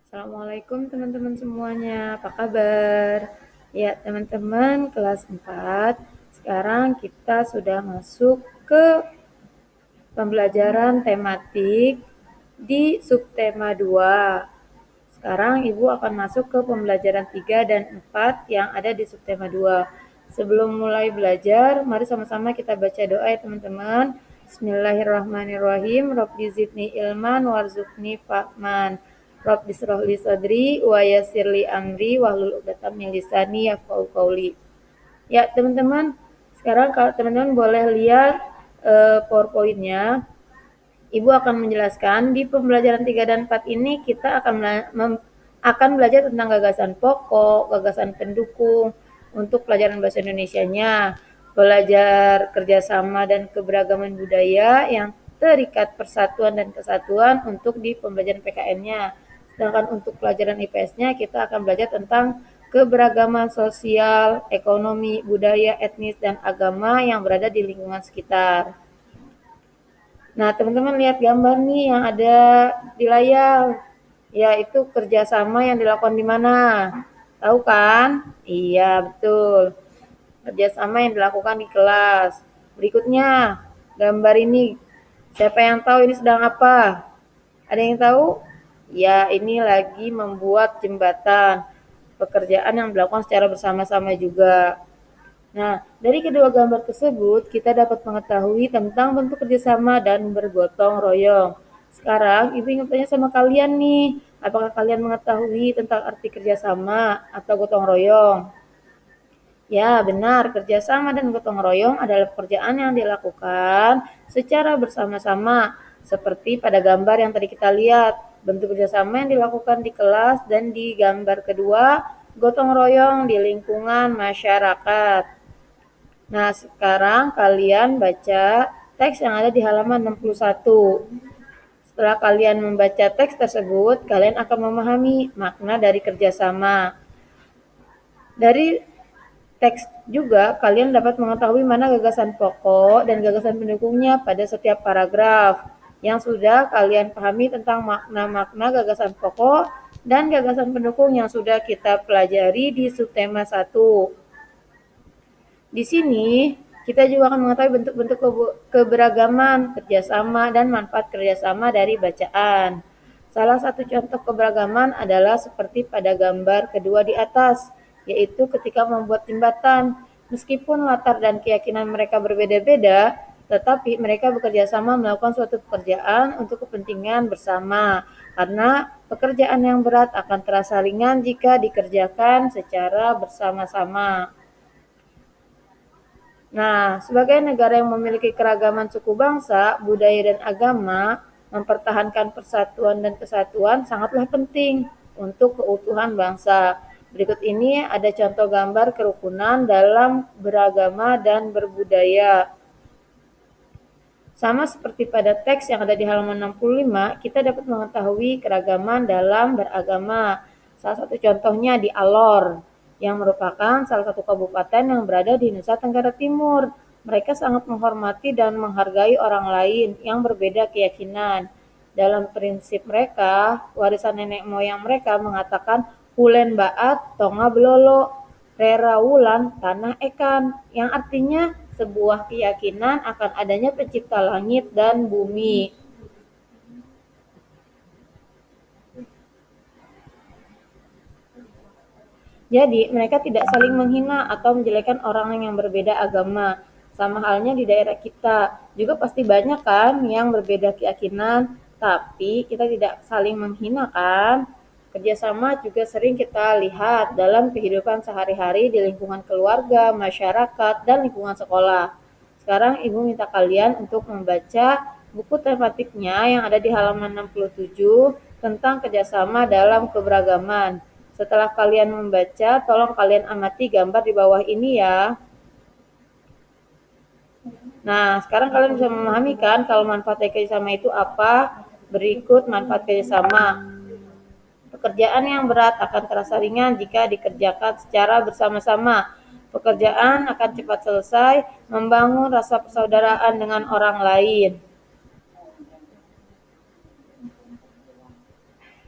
Assalamualaikum teman-teman semuanya, apa kabar? Ya teman-teman kelas 4, sekarang kita sudah masuk ke pembelajaran tematik di subtema 2. Sekarang Ibu akan masuk ke pembelajaran 3 dan 4 yang ada di subtema 2. Sebelum mulai belajar, mari sama-sama kita baca doa ya teman-teman. Bismillahirrahmanirrahim. Rabbi zidni ilman warzuqni fahman. Rabbi shrah li sadri wa yassir li amri wahlul 'uqdatam min lisani yafqahu qawli. Ya, teman-teman, sekarang kalau teman-teman boleh lihat PowerPoint-nya. Ibu akan menjelaskan di pembelajaran 3 dan 4 ini kita akan belajar tentang gagasan pokok, gagasan pendukung untuk pelajaran bahasa Indonesianya, belajar kerjasama dan keberagaman budaya yang terikat persatuan dan kesatuan untuk di pembelajaran PKN-nya. Sedangkan untuk pelajaran IPS-nya kita akan belajar tentang keberagaman sosial, ekonomi, budaya, etnis, dan agama yang berada di lingkungan sekitar. Nah, teman-teman lihat gambar nih yang ada di layar, yaitu kerjasama yang dilakukan di mana? Tahu kan? Iya, betul. Kerjasama yang dilakukan di kelas. Berikutnya, gambar ini. Siapa yang tahu ini sedang apa? Ada yang tahu? Ya, ini lagi membuat jembatan. Pekerjaan yang dilakukan secara bersama-sama juga. Nah, dari kedua gambar tersebut, kita dapat mengetahui tentang bentuk kerjasama dan bergotong royong. Sekarang, Ibu ingin tanya sama kalian nih, apakah kalian mengetahui tentang arti kerjasama atau gotong royong? Ya, benar. Kerjasama dan gotong royong adalah pekerjaan yang dilakukan secara bersama-sama, seperti pada gambar yang tadi kita lihat. Bentuk kerjasama yang dilakukan di kelas dan di gambar kedua, gotong royong di lingkungan masyarakat. Nah, sekarang kalian baca teks yang ada di halaman 61. Setelah kalian membaca teks tersebut, kalian akan memahami makna dari kerjasama. Dari teks juga, kalian dapat mengetahui mana gagasan pokok dan gagasan pendukungnya pada setiap paragraf. Yang sudah kalian pahami tentang makna-makna gagasan pokok dan gagasan pendukung yang sudah kita pelajari di subtema 1. Di sini, kita juga akan mengetahui bentuk-bentuk keberagaman, kerjasama, dan manfaat kerjasama dari bacaan. Salah satu contoh keberagaman adalah seperti pada gambar kedua di atas, yaitu ketika membuat jembatan. Meskipun latar dan keyakinan mereka berbeda-beda, tetapi mereka bekerja sama melakukan suatu pekerjaan untuk kepentingan bersama, karena pekerjaan yang berat akan terasa ringan jika dikerjakan secara bersama-sama. Nah, sebagai negara yang memiliki keragaman suku bangsa, budaya, dan agama, mempertahankan persatuan dan kesatuan sangatlah penting untuk keutuhan bangsa. Berikut ini ada contoh gambar kerukunan dalam beragama dan berbudaya. Sama seperti pada teks yang ada di halaman 65, kita dapat mengetahui keragaman dalam beragama. Salah satu contohnya di Alor, yang merupakan salah satu kabupaten yang berada di Nusa Tenggara Timur. Mereka sangat menghormati dan menghargai orang lain yang berbeda keyakinan. Dalam prinsip mereka, warisan nenek moyang mereka mengatakan Hulen Baat Tonga Belolo, Rera Wulan Tanah Ekan, yang artinya sebuah keyakinan akan adanya pencipta langit dan bumi. Jadi, mereka tidak saling menghina atau menjelekkan orang yang berbeda agama. Sama halnya di daerah kita, juga pasti banyak kan yang berbeda keyakinan, tapi kita tidak saling menghina kan? Kerjasama juga sering kita lihat dalam kehidupan sehari-hari di lingkungan keluarga, masyarakat, dan lingkungan sekolah. Sekarang Ibu minta kalian untuk membaca buku tematiknya yang ada di halaman 67 tentang kerjasama dalam keberagaman. Setelah kalian membaca, tolong kalian amati gambar di bawah ini ya. Nah, sekarang kalian bisa memahami kan kalau manfaat kerjasama itu apa? Berikut manfaat kerjasama. Pekerjaan yang berat akan terasa ringan jika dikerjakan secara bersama-sama. Pekerjaan akan cepat selesai, membangun rasa persaudaraan dengan orang lain.